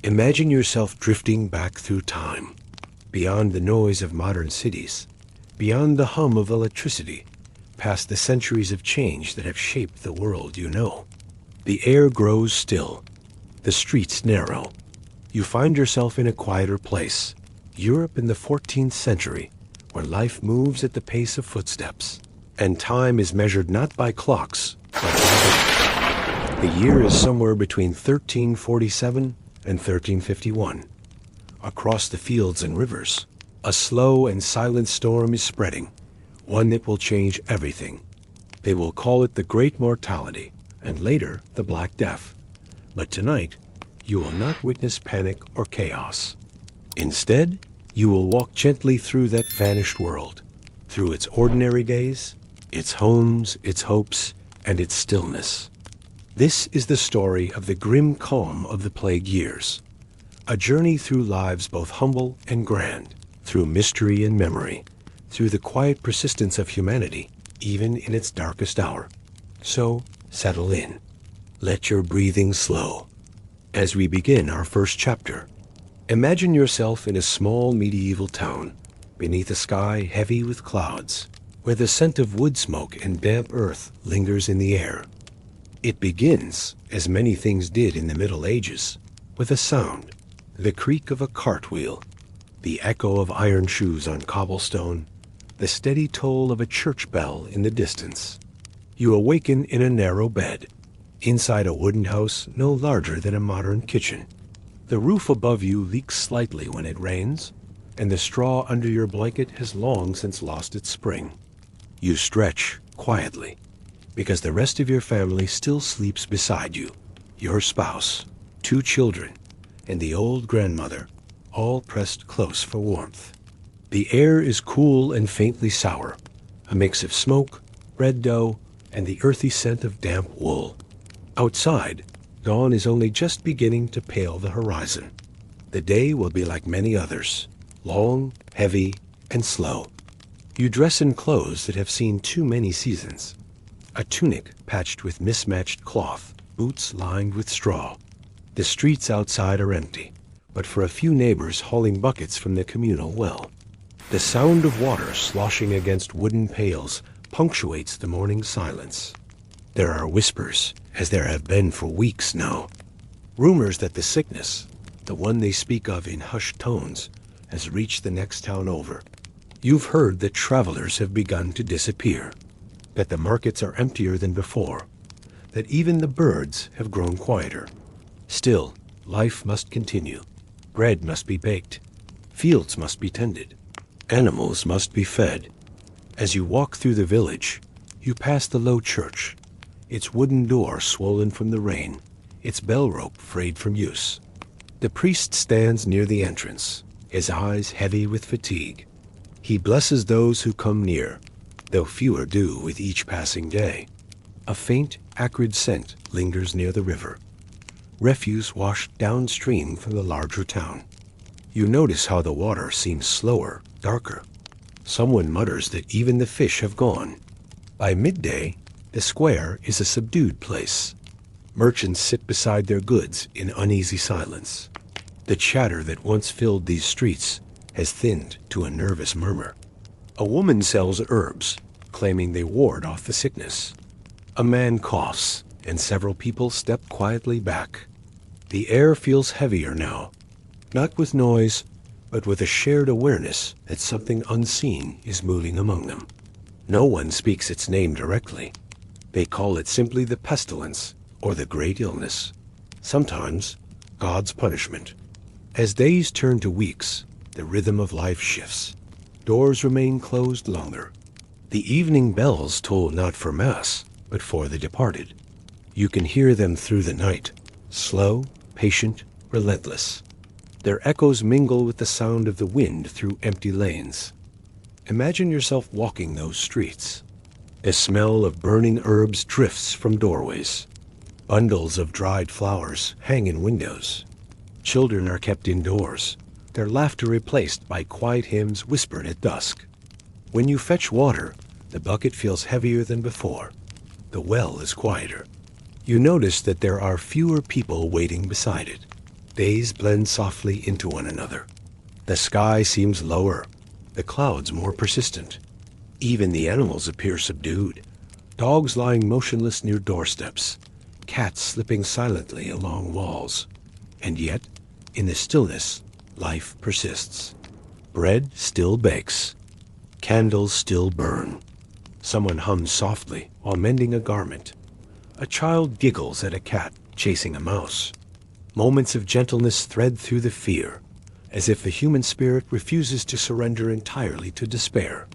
Imagine yourself drifting back through time, beyond the noise of modern cities, beyond the hum of electricity, past the centuries of change that have shaped the world you know. The air grows still, the streets narrow. You find yourself in a quieter place, Europe in the 14th century, where life moves at the pace of footsteps, and time is measured not by clocks, but by the year is somewhere between 1347 and 1351. Across the fields and rivers, a slow and silent storm is spreading, one that will change everything. They will call it the Great Mortality, and later the Black Death. But tonight, you will not witness panic or chaos. Instead, you will walk gently through that vanished world, through its ordinary days, its homes, its hopes, and its stillness. This is the story of the grim calm of the plague years, a journey through lives both humble and grand, through mystery and memory, through the quiet persistence of humanity, even in its darkest hour. So, settle in. Let your breathing slow. As we begin our first chapter, imagine yourself in a small medieval town, beneath a sky heavy with clouds, where the scent of wood smoke and damp earth lingers in the air. It begins, as many things did in the Middle Ages, with a sound, the creak of a cartwheel, the echo of iron shoes on cobblestone, the steady toll of a church bell in the distance. You awaken in a narrow bed, inside a wooden house no larger than a modern kitchen. The roof above you leaks slightly when it rains, and the straw under your blanket has long since lost its spring. You stretch quietly, because the rest of your family still sleeps beside you, your spouse, 2 children, and the old grandmother, all pressed close for warmth. The air is cool and faintly sour, a mix of smoke, bread dough, and the earthy scent of damp wool. Outside, dawn is only just beginning to pale the horizon. The day will be like many others, long, heavy, and slow. You dress in clothes that have seen too many seasons. A tunic patched with mismatched cloth, boots lined with straw. The streets outside are empty, but for a few neighbors hauling buckets from the communal well. The sound of water sloshing against wooden pails punctuates the morning silence. There are whispers, as there have been for weeks now. Rumors that the sickness, the one they speak of in hushed tones, has reached the next town over. You've heard that travelers have begun to disappear, that the markets are emptier than before, that even the birds have grown quieter. Still, life must continue. Bread must be baked. Fields must be tended. Animals must be fed. As you walk through the village, you pass the low church, its wooden door swollen from the rain, its bell rope frayed from use. The priest stands near the entrance, his eyes heavy with fatigue. He blesses those who come near, though fewer do with each passing day. A faint, acrid scent lingers near the river, refuse washed downstream from the larger town. You notice how the water seems slower, darker. Someone mutters that even the fish have gone. By midday, the square is a subdued place. Merchants sit beside their goods in uneasy silence. The chatter that once filled these streets has thinned to a nervous murmur. A woman sells herbs, claiming they ward off the sickness. A man coughs, and several people step quietly back. The air feels heavier now, not with noise, but with a shared awareness that something unseen is moving among them. No one speaks its name directly. They call it simply the pestilence or the great illness. Sometimes, God's punishment. As days turn to weeks, the rhythm of life shifts. Doors remain closed longer. The evening bells toll not for Mass, but for the departed. You can hear them through the night, slow, patient, relentless. Their echoes mingle with the sound of the wind through empty lanes. Imagine yourself walking those streets. A smell of burning herbs drifts from doorways. Bundles of dried flowers hang in windows. Children are kept indoors, their laughter replaced by quiet hymns whispered at dusk. When you fetch water, the bucket feels heavier than before. The well is quieter. You notice that there are fewer people waiting beside it. Days blend softly into one another. The sky seems lower, the clouds more persistent. Even the animals appear subdued. Dogs lying motionless near doorsteps, cats slipping silently along walls. And yet, in the stillness, life persists. Bread still bakes. Candles still burn. Someone hums softly while mending a garment. A child giggles at a cat chasing a mouse. Moments of gentleness thread through the fear, as if the human spirit refuses to surrender entirely to despair.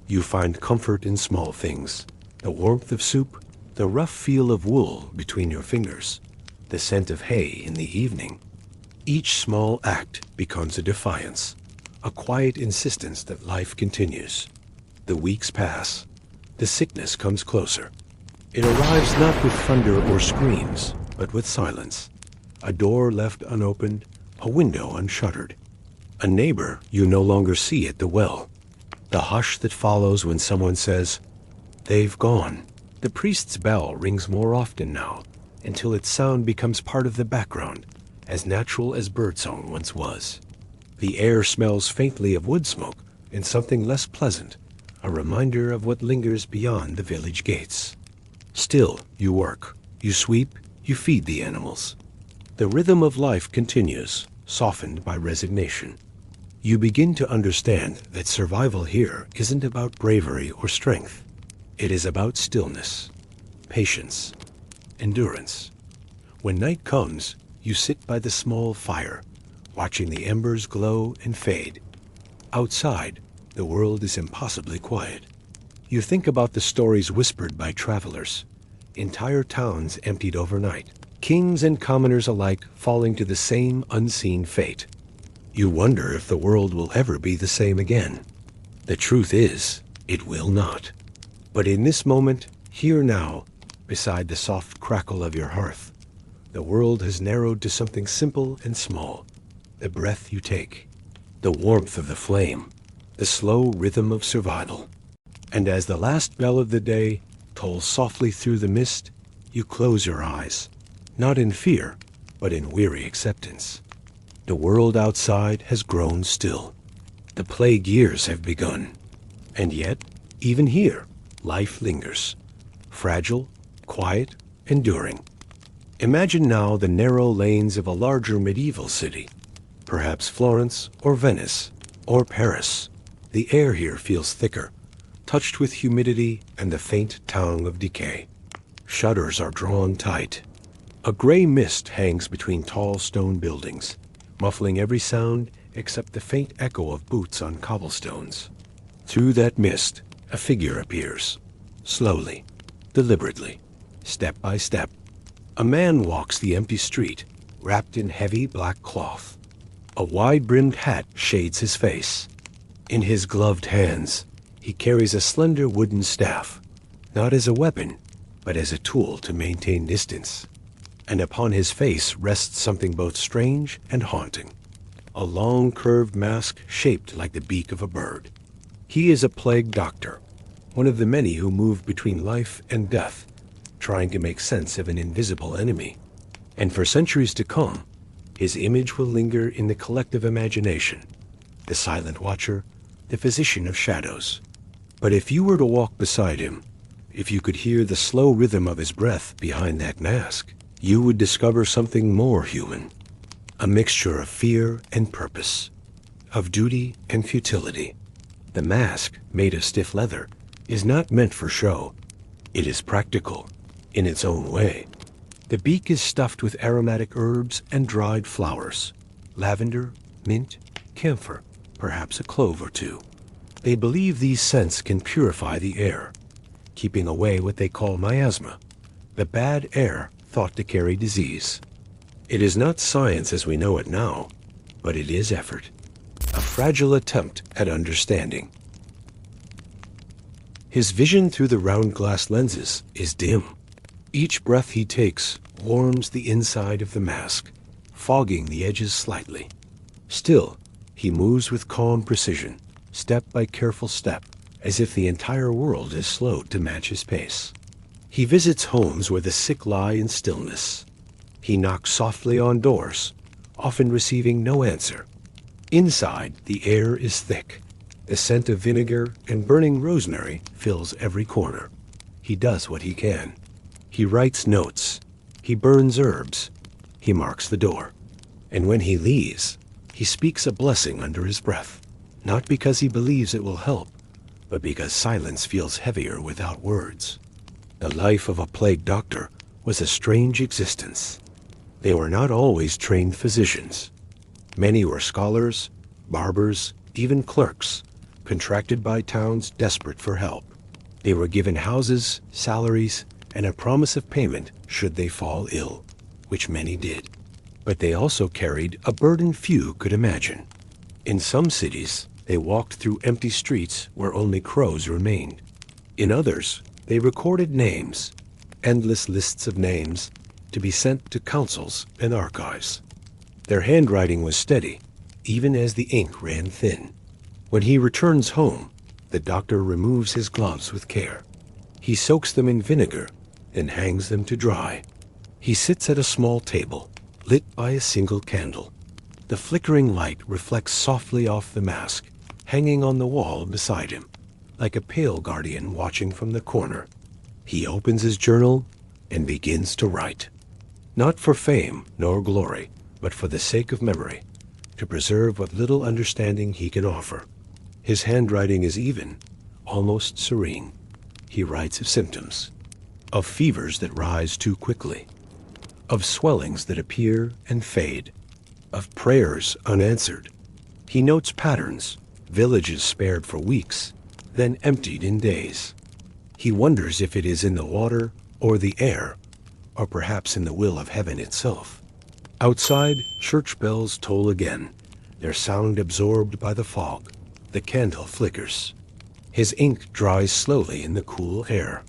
You find comfort in small things: the warmth of soup, the rough feel of wool between your fingers, the scent of hay in the evening. Each small act becomes a defiance, a quiet insistence that life continues. The weeks pass. The sickness comes closer. It arrives not with thunder or screams, but with silence. A door left unopened, a window unshuttered. A neighbor you no longer see at the well. The hush that follows when someone says, "They've gone." The priest's bell rings more often now, until its sound becomes part of the background, as natural as birdsong once was. The air smells faintly of wood smoke and something less pleasant, a reminder of what lingers beyond the village gates. Still, you work, you sweep, you feed the animals. The rhythm of life continues, softened by resignation. You begin to understand that survival here isn't about bravery or strength. It is about stillness, patience, endurance. When night comes, you sit by the small fire, watching the embers glow and fade. Outside, the world is impossibly quiet. You think about the stories whispered by travelers, entire towns emptied overnight, kings and commoners alike falling to the same unseen fate. You wonder if the world will ever be the same again. The truth is, it will not. But in this moment, here now, beside the soft crackle of your hearth, the world has narrowed to something simple and small: the breath you take, the warmth of the flame, the slow rhythm of survival. And as the last bell of the day tolls softly through the mist, you close your eyes, not in fear, but in weary acceptance. The world outside has grown still. The plague years have begun. And yet, even here, life lingers, fragile, quiet, enduring. Imagine now the narrow lanes of a larger medieval city, perhaps Florence or Venice or Paris. The air here feels thicker, touched with humidity and the faint tang of decay. Shutters are drawn tight. A gray mist hangs between tall stone buildings, muffling every sound except the faint echo of boots on cobblestones. Through that mist, a figure appears, slowly, deliberately, step by step. A man walks the empty street, wrapped in heavy black cloth. A wide-brimmed hat shades his face. In his gloved hands, he carries a slender wooden staff, not as a weapon, but as a tool to maintain distance. And upon his face rests something both strange and haunting: a long curved mask shaped like the beak of a bird. He is a plague doctor, one of the many who move between life and death, trying to make sense of an invisible enemy. And for centuries to come, his image will linger in the collective imagination, the silent watcher, the physician of shadows. But if you were to walk beside him, if you could hear the slow rhythm of his breath behind that mask, you would discover something more human, a mixture of fear and purpose, of duty and futility. The mask, made of stiff leather, is not meant for show. It is practical, in its own way. The beak is stuffed with aromatic herbs and dried flowers: lavender, mint, camphor, perhaps a clove or two. They believe these scents can purify the air, keeping away what they call miasma, the bad air thought to carry disease. It is not science as we know it now, but it is effort, a fragile attempt at understanding. His vision through the round glass lenses is dim. Each breath he takes warms the inside of the mask, fogging the edges slightly. Still, he moves with calm precision, step by careful step, as if the entire world is slowed to match his pace. He visits homes where the sick lie in stillness. He knocks softly on doors, often receiving no answer. Inside, the air is thick. The scent of vinegar and burning rosemary fills every corner. He does what he can. He writes notes. He burns herbs. He marks the door. And when he leaves, he speaks a blessing under his breath, not because he believes it will help, but because silence feels heavier without words. The life of a plague doctor was a strange existence. They were not always trained physicians. Many were scholars, barbers, even clerks, contracted by towns desperate for help. They were given houses, salaries, and a promise of payment should they fall ill, which many did. But they also carried a burden few could imagine. In some cities, they walked through empty streets where only crows remained. In others, they recorded names, endless lists of names, to be sent to councils and archives. Their handwriting was steady, even as the ink ran thin. When he returns home, the doctor removes his gloves with care. He soaks them in vinegar and hangs them to dry. He sits at a small table, lit by a single candle. The flickering light reflects softly off the mask, hanging on the wall beside him, like a pale guardian watching from the corner. He opens his journal and begins to write. Not for fame nor glory, but for the sake of memory, to preserve what little understanding he can offer. His handwriting is even, almost serene. He writes of symptoms, of fevers that rise too quickly, of swellings that appear and fade, of prayers unanswered. He notes patterns, villages spared for weeks, then emptied in days. He wonders if it is in the water or the air, or perhaps in the will of heaven itself. Outside, church bells toll again, their sound absorbed by the fog. The candle flickers. His ink dries slowly in the cool air.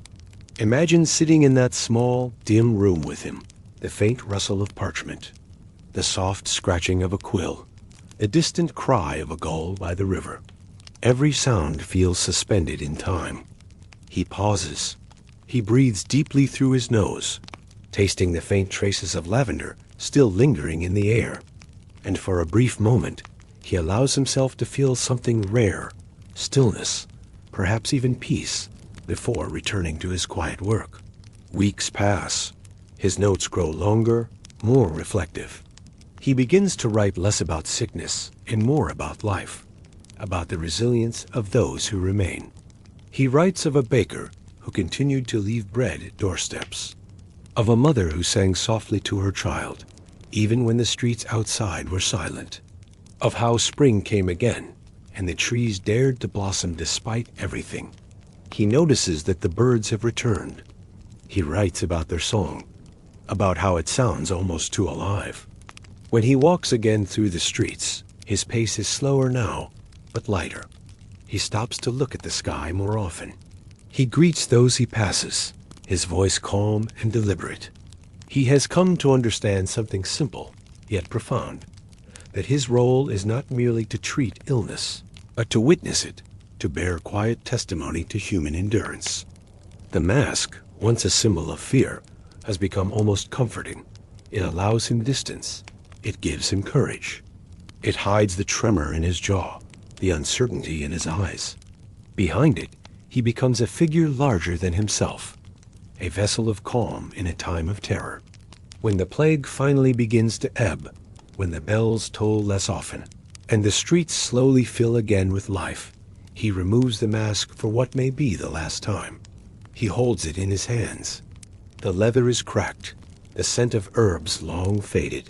Imagine sitting in that small, dim room with him, the faint rustle of parchment, the soft scratching of a quill, the distant cry of a gull by the river. Every sound feels suspended in time. He pauses. He breathes deeply through his nose, tasting the faint traces of lavender still lingering in the air. And for a brief moment, he allows himself to feel something rare, stillness, perhaps even peace, before returning to his quiet work. Weeks pass. His notes grow longer, more reflective. He begins to write less about sickness and more about life, about the resilience of those who remain. He writes of a baker who continued to leave bread at doorsteps, of a mother who sang softly to her child, even when the streets outside were silent, of how spring came again and the trees dared to blossom despite everything. He notices that the birds have returned. He writes about their song, about how it sounds almost too alive. When he walks again through the streets, his pace is slower now, but lighter. He stops to look at the sky more often. He greets those he passes, his voice calm and deliberate. He has come to understand something simple, yet profound, that his role is not merely to treat illness, but to witness it, to bear quiet testimony to human endurance. The mask, once a symbol of fear, has become almost comforting. It allows him distance. It gives him courage. It hides the tremor in his jaw, the uncertainty in his eyes. Behind it, he becomes a figure larger than himself, a vessel of calm in a time of terror. When the plague finally begins to ebb, when the bells toll less often, and the streets slowly fill again with life, he removes the mask for what may be the last time. He holds it in his hands. The leather is cracked, the scent of herbs long faded.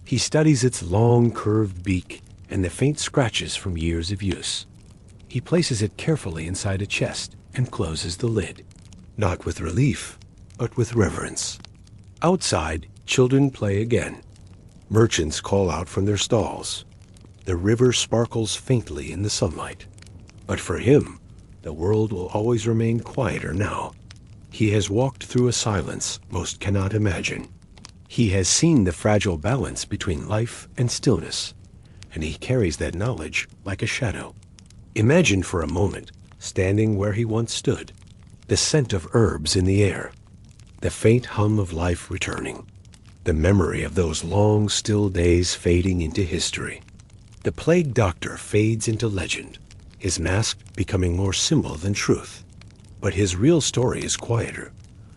He studies its long curved beak and the faint scratches from years of use. He places it carefully inside a chest and closes the lid, not with relief, but with reverence. Outside, children play again. Merchants call out from their stalls. The river sparkles faintly in the sunlight. But for him, the world will always remain quieter now. He has walked through a silence most cannot imagine. He has seen the fragile balance between life and stillness, and he carries that knowledge like a shadow. Imagine for a moment, standing where he once stood, the scent of herbs in the air, the faint hum of life returning. the memory of those long, still days fading into history. The plague doctor fades into legend, his mask becoming more symbol than truth. But his real story is quieter,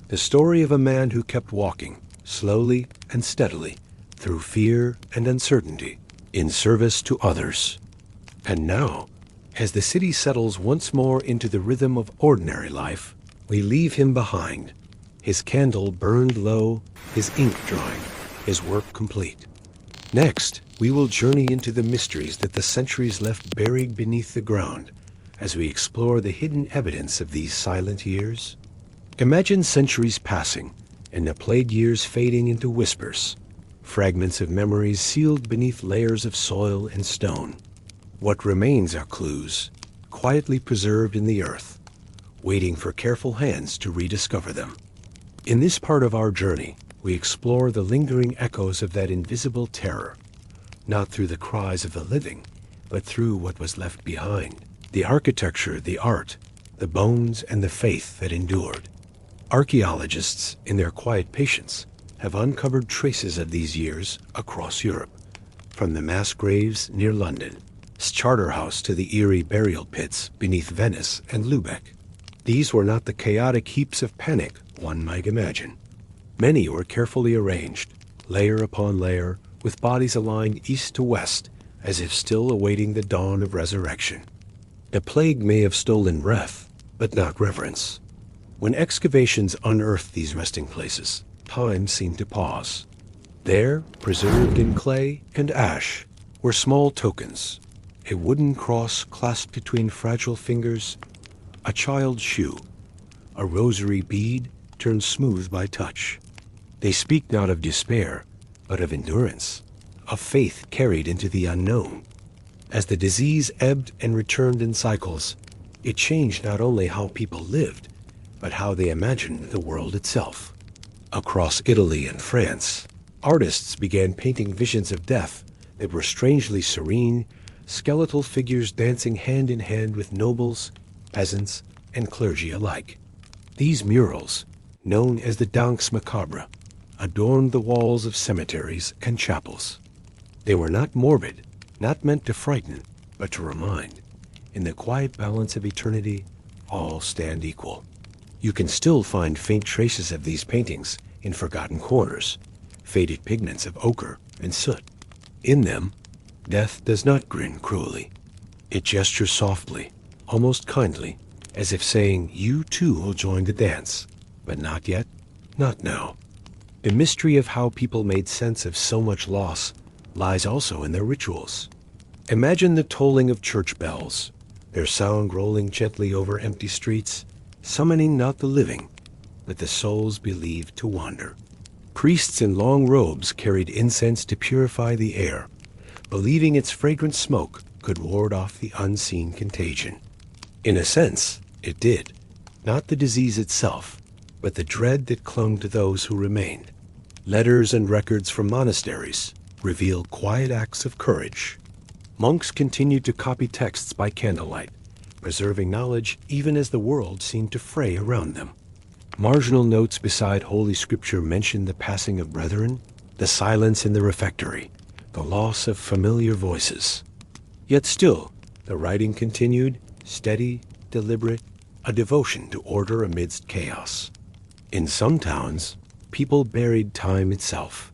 the story of a man who kept walking, slowly and steadily, through fear and uncertainty, in service to others. And now, as the city settles once more into the rhythm of ordinary life, we leave him behind, his candle burned low, his ink drying, his work complete. Next, we will journey into the mysteries that the centuries left buried beneath the ground as we explore the hidden evidence of these silent years. Imagine centuries passing and the plague years fading into whispers, fragments of memories sealed beneath layers of soil and stone. What remains are clues, quietly preserved in the earth, waiting for careful hands to rediscover them. In this part of our journey, we explore the lingering echoes of that invisible terror, not through the cries of the living, but through what was left behind, the architecture, the art, the bones, and the faith that endured. Archaeologists, in their quiet patience, have uncovered traces of these years across Europe, from the mass graves near London's Charterhouse to the eerie burial pits beneath Venice and Lubeck. These were not the chaotic heaps of panic one might imagine. Many were carefully arranged, layer upon layer, with bodies aligned east to west, as if still awaiting the dawn of resurrection. The plague may have stolen breath, but not reverence. When excavations unearthed these resting places, time seemed to pause. There, preserved in clay and ash, were small tokens: a wooden cross clasped between fragile fingers, a child's shoe, a rosary bead turned smooth by touch. They speak not of despair, but of endurance, of faith carried into the unknown. As the disease ebbed and returned in cycles, it changed not only how people lived, but how they imagined the world itself. Across Italy and France, artists began painting visions of death that were strangely serene, skeletal figures dancing hand in hand with nobles, peasants, and clergy alike. These murals, known as the Danse Macabre, adorned the walls of cemeteries and chapels. They were not morbid, not meant to frighten, but to remind, in the quiet balance of eternity, all stand equal. You can still find faint traces of these paintings in forgotten corners, faded pigments of ochre and soot. In them, death does not grin cruelly. It gestures softly, almost kindly, as if saying, "You too will join the dance, but not yet, not now." The mystery of how people made sense of so much loss lies also in their rituals. Imagine the tolling of church bells, their sound rolling gently over empty streets, summoning not the living, but the souls believed to wander. Priests in long robes carried incense to purify the air, believing its fragrant smoke could ward off the unseen contagion. In a sense, it did, not the disease itself, but the dread that clung to those who remained. Letters and records from monasteries reveal quiet acts of courage. Monks continued to copy texts by candlelight, preserving knowledge even as the world seemed to fray around them. Marginal notes beside Holy Scripture mention the passing of brethren, the silence in the refectory, the loss of familiar voices. Yet still, the writing continued, steady, deliberate, a devotion to order amidst chaos. In some towns, people buried time itself.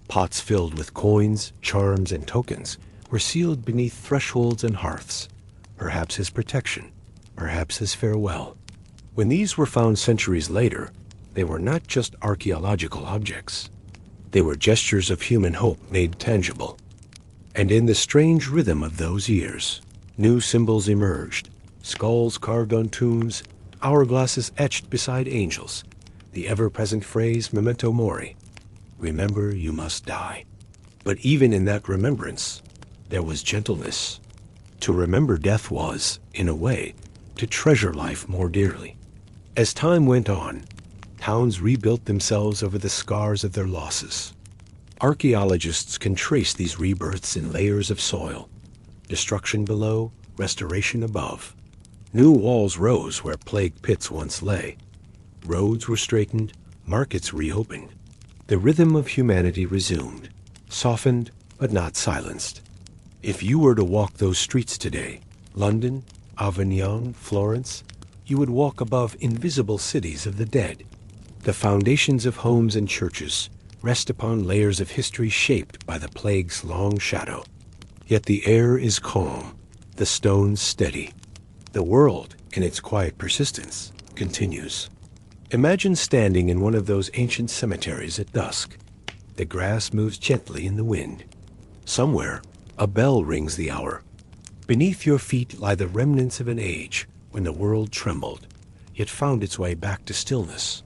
Pots filled with coins, charms, and tokens were sealed beneath thresholds and hearths, perhaps as protection, perhaps as farewell. When these were found centuries later, they were not just archaeological objects. They were gestures of human hope made tangible. And in the strange rhythm of those years, new symbols emerged: skulls carved on tombs, hourglasses etched beside angels, the ever-present phrase memento mori, remember you must die. But even in that remembrance, there was gentleness. To remember death was, in a way, to treasure life more dearly. As time went on, towns rebuilt themselves over the scars of their losses. Archaeologists can trace these rebirths in layers of soil: destruction below, restoration above. New walls rose where plague pits once lay. Roads were straightened, markets reopened. The rhythm of humanity resumed, softened but not silenced. If you were to walk those streets today, London, Avignon, Florence, you would walk above invisible cities of the dead. The foundations of homes and churches rest upon layers of history shaped by the plague's long shadow. Yet the air is calm, the stones steady. The world, in its quiet persistence, continues. Imagine standing in one of those ancient cemeteries at dusk. The grass moves gently in the wind. Somewhere, a bell rings the hour. Beneath your feet lie the remnants of an age when the world trembled, yet found its way back to stillness.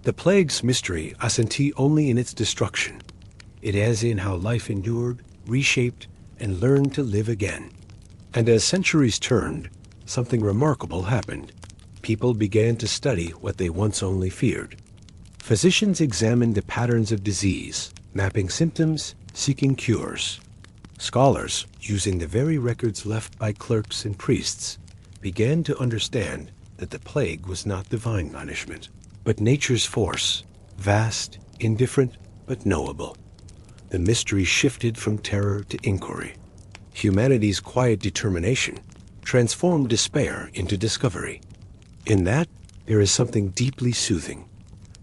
The plague's mystery assenti only in its destruction. It as in how life endured, reshaped, and learned to live again. And as centuries turned, something remarkable happened. People began to study what they once only feared. Physicians examined the patterns of disease, mapping symptoms, seeking cures. Scholars, using the very records left by clerks and priests, began to understand that the plague was not divine punishment, but nature's force, vast, indifferent, but knowable. The mystery shifted from terror to inquiry. Humanity's quiet determination transformed despair into discovery. In that, there is something deeply soothing.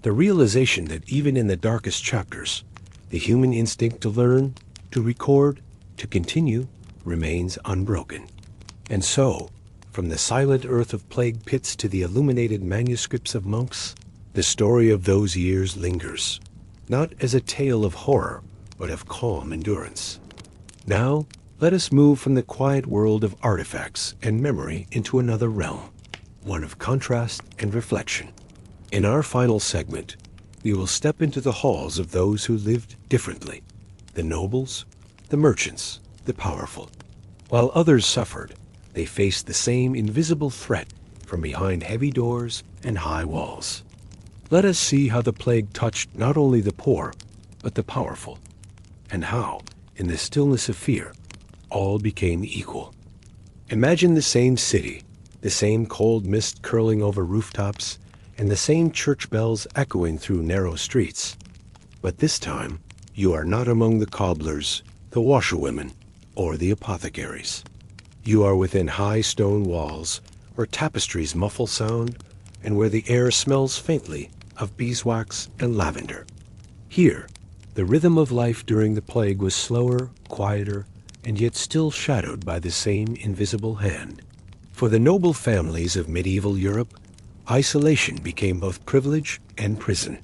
The realization that even in the darkest chapters, the human instinct to learn, to record, to continue, remains unbroken. And so, from the silent earth of plague pits to the illuminated manuscripts of monks, the story of those years lingers, not as a tale of horror, but of calm endurance. Now, let us move from the quiet world of artifacts and memory into another realm, one of contrast and reflection. In our final segment, we will step into the halls of those who lived differently, the nobles, the merchants, the powerful. While others suffered, they faced the same invisible threat from behind heavy doors and high walls. Let us see how the plague touched not only the poor, but the powerful, and how, in the stillness of fear, all became equal. Imagine the same city, the same cold mist curling over rooftops, and the same church bells echoing through narrow streets. But this time, you are not among the cobblers, the washerwomen, or the apothecaries. You are within high stone walls, where tapestries muffle sound, and where the air smells faintly of beeswax and lavender. Here, the rhythm of life during the plague was slower, quieter, and yet still shadowed by the same invisible hand. For the noble families of medieval Europe, isolation became both privilege and prison.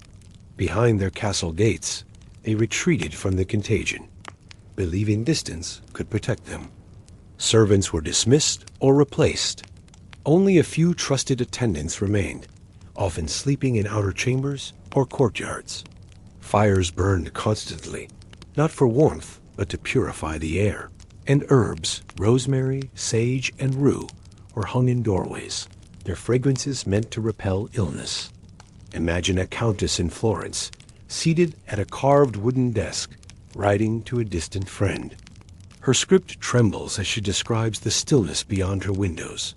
Behind their castle gates, they retreated from the contagion, believing distance could protect them. Servants were dismissed or replaced. Only a few trusted attendants remained, often sleeping in outer chambers or courtyards. Fires burned constantly, not for warmth, but to purify the air. And herbs, rosemary, sage, and rue, were hung in doorways, their fragrances meant to repel illness. Imagine a countess in Florence, seated at a carved wooden desk, writing to a distant friend. Her script trembles as she describes the stillness beyond her windows,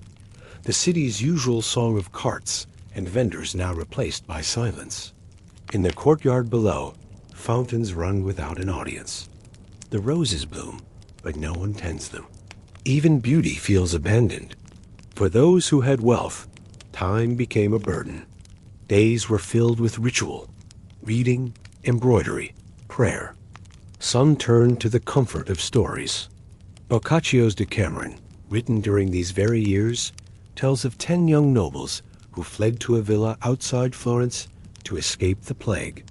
the city's usual song of carts and vendors now replaced by silence. In the courtyard below, fountains run without an audience. The roses bloom, but no one tends them. Even beauty feels abandoned. For those who had wealth, time became a burden. Days were filled with ritual, reading, embroidery, prayer. Some turned to the comfort of stories. Boccaccio's Decameron, written during these very years, tells of 10 young nobles who fled to a villa outside Florence to escape the plague.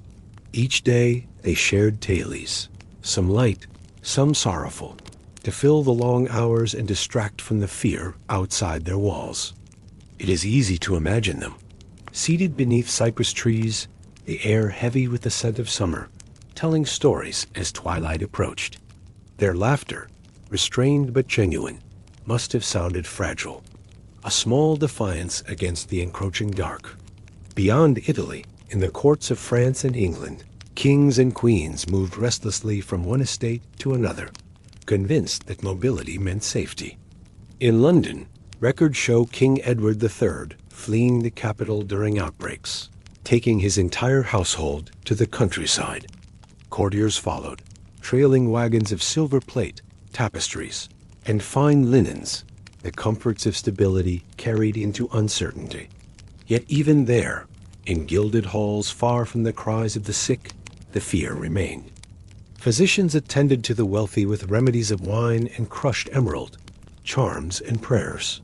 Each day they shared tales, some light, some sorrowful, to fill the long hours and distract from the fear outside their walls. It is easy to imagine them, seated beneath cypress trees, the air heavy with the scent of summer, telling stories as twilight approached. Their laughter, restrained but genuine, must have sounded fragile, a small defiance against the encroaching dark. Beyond Italy, in the courts of France and England, kings and queens moved restlessly from one estate to another, convinced that mobility meant safety. In London, records show King Edward III fleeing the capital during outbreaks. taking his entire household to the countryside. Courtiers followed, trailing wagons of silver plate, tapestries, and fine linens, the comforts of stability carried into uncertainty. Yet even there, in gilded halls far from the cries of the sick, the fear remained. Physicians attended to the wealthy with remedies of wine and crushed emerald, charms and prayers.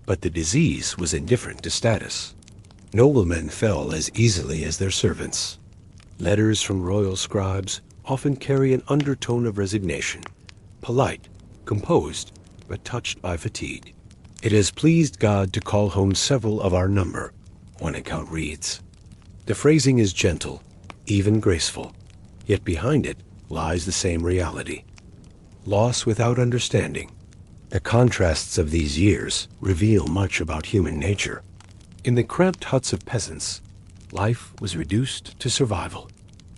But the disease was indifferent to status. Noblemen fell as easily as their servants. Letters from royal scribes often carry an undertone of resignation, polite, composed, but touched by fatigue. "It has pleased God to call home several of our number," one account reads. The phrasing is gentle, even graceful, yet behind it lies the same reality. Loss without understanding. The contrasts of these years reveal much about human nature. In the cramped huts of peasants, life was reduced to survival.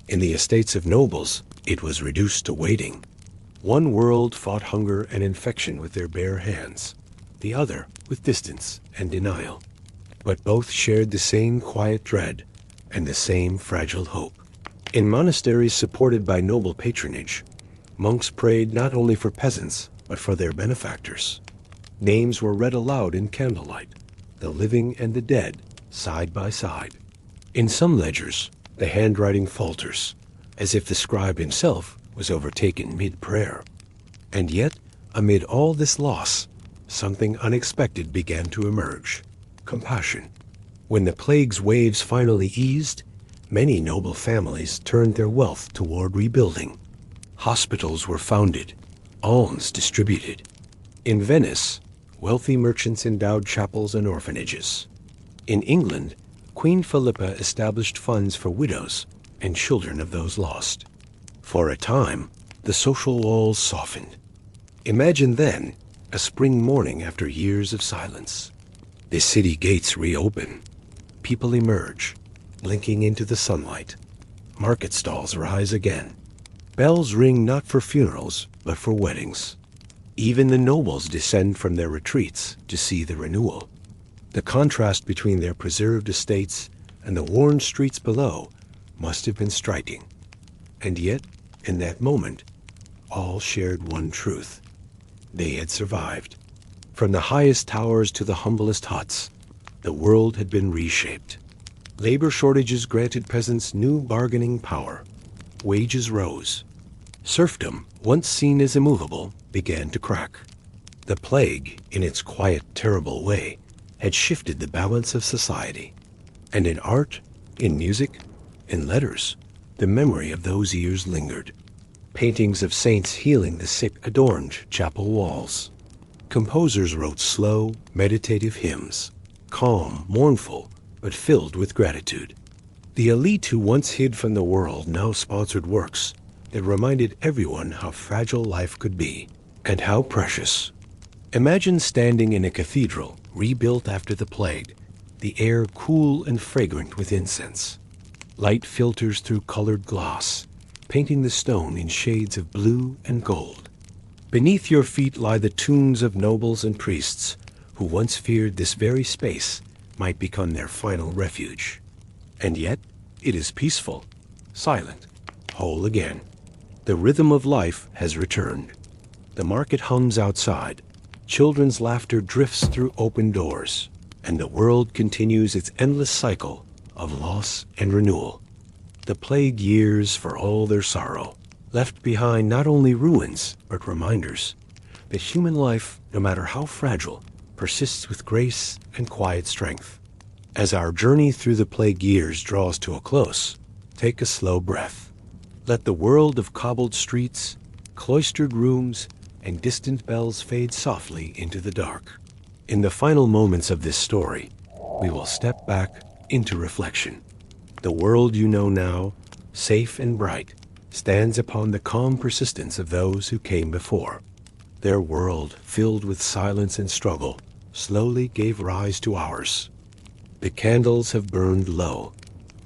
In the estates of nobles, it was reduced to waiting. One world fought hunger and infection with their bare hands, the other with distance and denial. But both shared the same quiet dread and the same fragile hope. In monasteries supported by noble patronage, monks prayed not only for peasants, but for their benefactors. Names were read aloud in candlelight, the living and the dead, side by side. In some ledgers, the handwriting falters, as if the scribe himself was overtaken mid-prayer. And yet, amid all this loss, something unexpected began to emerge: compassion. When the plague's waves finally eased, many noble families turned their wealth toward rebuilding. Hospitals were founded, alms distributed. In Venice, wealthy merchants endowed chapels and orphanages. In England, Queen Philippa established funds for widows and children of those lost. For a time, the social walls softened. Imagine then a spring morning after years of silence. The city gates reopen. People emerge, blinking into the sunlight. Market stalls rise again. Bells ring not for funerals, but for weddings. Even the nobles descend from their retreats to see the renewal. The contrast between their preserved estates and the worn streets below must have been striking. And yet, in that moment, all shared one truth. They had survived. From the highest towers to the humblest huts, the world had been reshaped. Labor shortages granted peasants new bargaining power. Wages rose. Serfdom, once seen as immovable, began to crack. The plague, in its quiet, terrible way, had shifted the balance of society. And in art, in music, in letters, the memory of those years lingered. Paintings of saints healing the sick adorned chapel walls. Composers wrote slow, meditative hymns, calm, mournful, but filled with gratitude. The elite who once hid from the world now sponsored works that reminded everyone how fragile life could be and how precious. Imagine standing in a cathedral rebuilt after the plague, the air cool and fragrant with incense. Light filters through colored glass, painting the stone in shades of blue and gold. Beneath your feet lie the tombs of nobles and priests who once feared this very space might become their final refuge. And yet, it is peaceful, silent, whole again. The rhythm of life has returned. The market hums outside. Children's laughter drifts through open doors, and the world continues its endless cycle of loss and renewal. The plague years, for all their sorrow, left behind not only ruins, but reminders that human life, no matter how fragile, persists with grace and quiet strength. As our journey through the plague years draws to a close, take a slow breath. Let the world of cobbled streets, cloistered rooms, and distant bells fade softly into the dark. In the final moments of this story, we will step back into reflection. The world you know now, safe and bright, stands upon the calm persistence of those who came before. Their world, filled with silence and struggle, slowly gave rise to ours. The candles have burned low.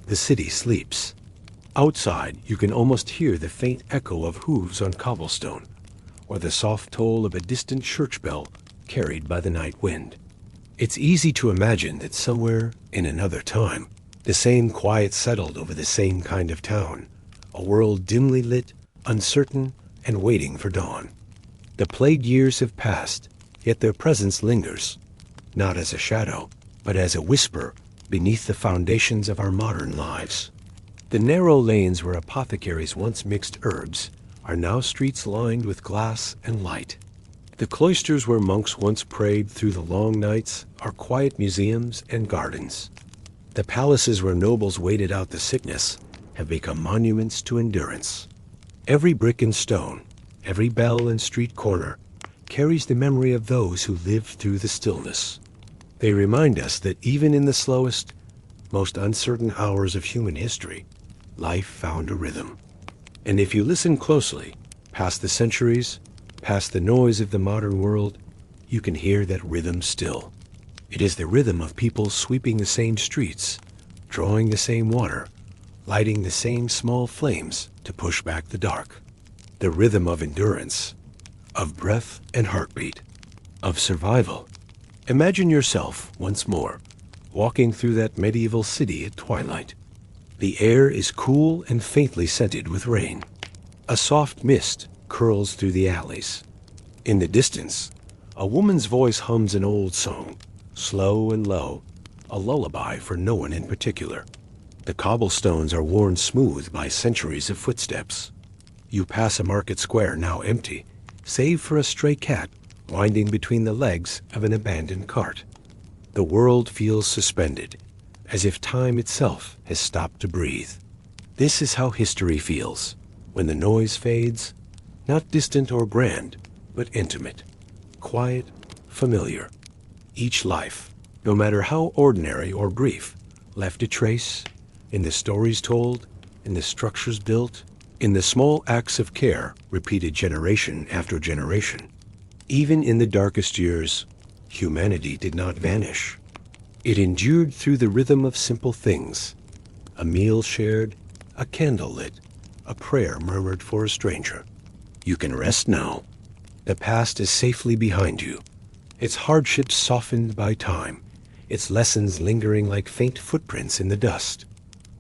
The city sleeps. Outside, you can almost hear the faint echo of hooves on cobblestone, or the soft toll of a distant church bell carried by the night wind. It's easy to imagine that somewhere in another time, The same quiet settled over the same kind of town, a world dimly lit, uncertain, and waiting for dawn. The plague years have passed, yet their presence lingers, not as a shadow, but as a whisper beneath the foundations of our modern lives. The narrow lanes where apothecaries once mixed herbs are now streets lined with glass and light. The cloisters where monks once prayed through the long nights are quiet museums and gardens. The palaces where nobles waited out the sickness have become monuments to endurance. Every brick and stone, every bell and street corner carries the memory of those who lived through the stillness. They remind us that even in the slowest, most uncertain hours of human history, life found a rhythm. And if you listen closely, past the centuries, past the noise of the modern world, you can hear that rhythm still. It is the rhythm of people sweeping the same streets, drawing the same water, lighting the same small flames to push back the dark. The rhythm of endurance, of breath and heartbeat, of survival. Imagine yourself, once more, walking through that medieval city at twilight. The air is cool and faintly scented with rain. A soft mist curls through the alleys. In the distance, a woman's voice hums an old song, slow and low, a lullaby for no one in particular. The cobblestones are worn smooth by centuries of footsteps. You pass a market square now empty, save for a stray cat winding between the legs of an abandoned cart. The world feels suspended, as if time itself has stopped to breathe. This is how history feels, when the noise fades, not distant or grand, but intimate, quiet, familiar. Each life, no matter how ordinary or brief, left a trace in the stories told, in the structures built, in the small acts of care repeated generation after generation. Even in the darkest years, humanity did not vanish. It endured through the rhythm of simple things: a meal shared, a candle lit, a prayer murmured for a stranger. You can rest now. The past is safely behind you, its hardships softened by time, its lessons lingering like faint footprints in the dust.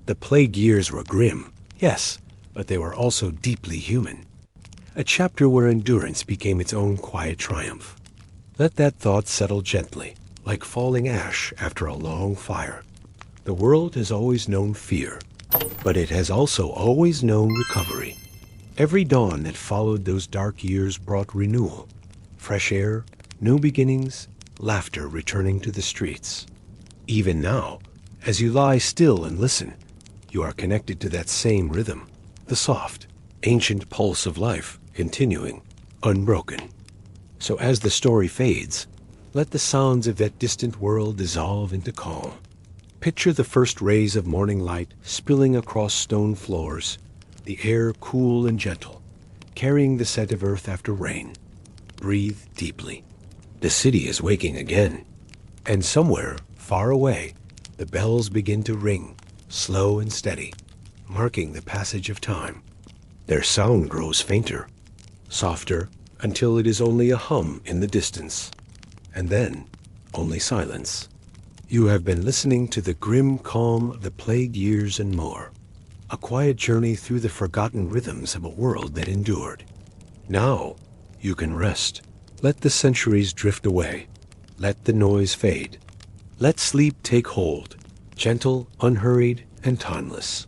The plague years were grim, yes, but they were also deeply human. A chapter where endurance became its own quiet triumph. Let that thought settle gently, like falling ash after a long fire. The world has always known fear, but it has also always known recovery. Every dawn that followed those dark years brought renewal, fresh air, new beginnings, laughter returning to the streets. Even now, as you lie still and listen, you are connected to that same rhythm, the soft, ancient pulse of life, continuing, unbroken. So as the story fades, let the sounds of that distant world dissolve into calm. Picture the first rays of morning light spilling across stone floors, the air cool and gentle, carrying the scent of earth after rain. Breathe deeply. The city is waking again, and somewhere, far away, the bells begin to ring, slow and steady, marking the passage of time. Their sound grows fainter, softer, until it is only a hum in the distance, and then only silence. You have been listening to the grim calm of the plagued years and more, a quiet journey through the forgotten rhythms of a world that endured. Now you can rest. Let the centuries drift away. Let the noise fade. Let sleep take hold, gentle, unhurried, and timeless.